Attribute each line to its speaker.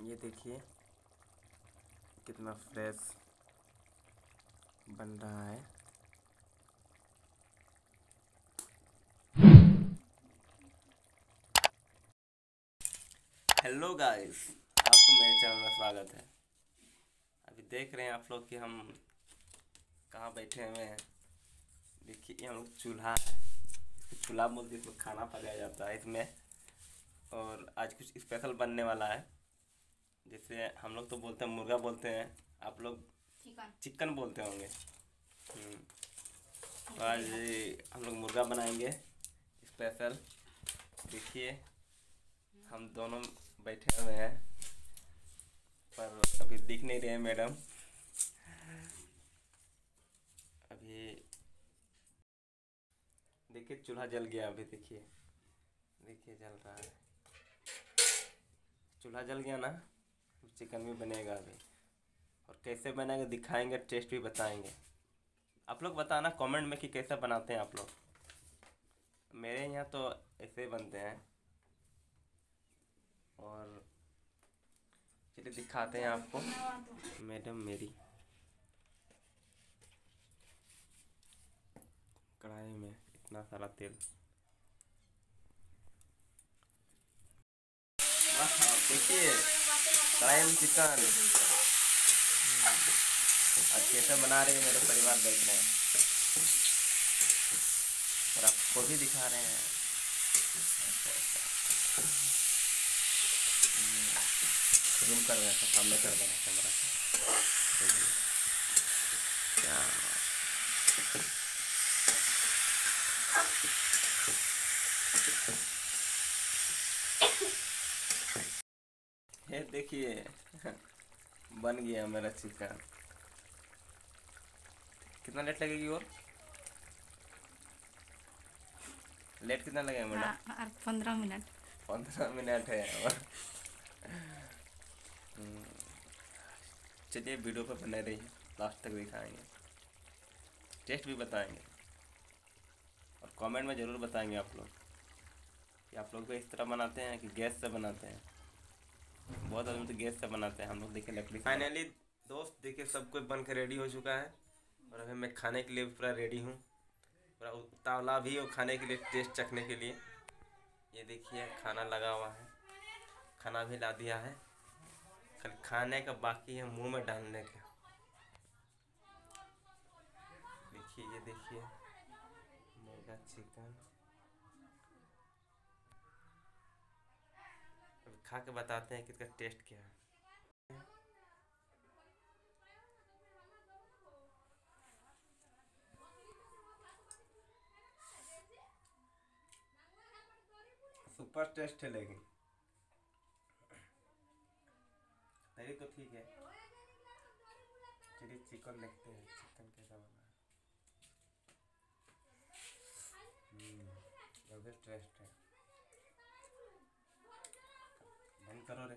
Speaker 1: ये देखिए कितना फ्रेश बन रहा है। हेलो गाइस, आपको मेरे चैनल में स्वागत है। अभी देख रहे हैं आप लोग कि हम कहाँ बैठे हुए हैं। देखिए ये हम लोग चूल्हा है, चूल्हा बोलते हैं, इसमें खाना पकाया जाता है इसमें। और आज कुछ स्पेशल बनने वाला है। जैसे हम लोग तो बोलते हैं मुर्गा बोलते हैं, आप लोग चिकन बोलते होंगे। तो आज हम लोग मुर्गा बनाएंगे स्पेशल। देखिए हम दोनों बैठे हुए हैं, पर अभी दिख नहीं रहे मैडम। अभी देखिए चूल्हा जल गया। अभी देखिए देखिए जल रहा है, चूल्हा जल गया ना। चिकन भी बनेगा अभी, और कैसे बनेगा दिखाएंगे, टेस्ट भी बताएंगे। आप लोग बताना कमेंट में कि कैसे बनाते हैं आप लोग। मेरे यहाँ तो ऐसे बनते हैं, और चलिए दिखाते हैं आपको। मैडम मेरी कढ़ाई में इतना सारा तेल, देखिए कढ़ाई में चिकन। आज कैसे बना रहे हैं मेरे परिवार देख रहे हैं, और आपको भी दिखा रहे हैं। जूम कर रहे हैं, सामने कर रहे हैं कैमरा से। ये देखिए बन गया मेरा चिकन। कितना लेट लगेगी? और लेट कितना लगेगा मैडम?
Speaker 2: 15 मिनट।
Speaker 1: 15 मिनट है और चलिए वीडियो पर बने रहिए, लास्ट तक दिखाएंगे, टेस्ट भी बताएंगे, और कमेंट में ज़रूर बताएंगे आप लोग कि आप लोग भी इस तरह बनाते हैं कि गैस से बनाते हैं। बहुत आदमी तो गैस से बनाते हैं, हम लोग देखिए लकड़ी। फाइनली दोस्त देखिए सब कुछ बन के रेडी हो चुका है, और अभी मैं खाने के लिए पूरा रेडी हूँ। पूरा उतावला भी हो खाने के लिए, टेस्ट चखने के लिए। ये देखिए खाना लगा हुआ है, खाना भी ला दिया है, खाली खाने का बाकी है, मुंह में डालने का। देखिए ये देखिए मुर्गा चिकन। अभी खा के बताते हैं कि इसका टेस्ट क्या है। सुपर टेस्ट है, लेकिन तरी तो ठीक है। चलिए चिकन देखते हैं, चिकन कैसा बना है। जबरदस्त टेस्ट है। बंद करो रे।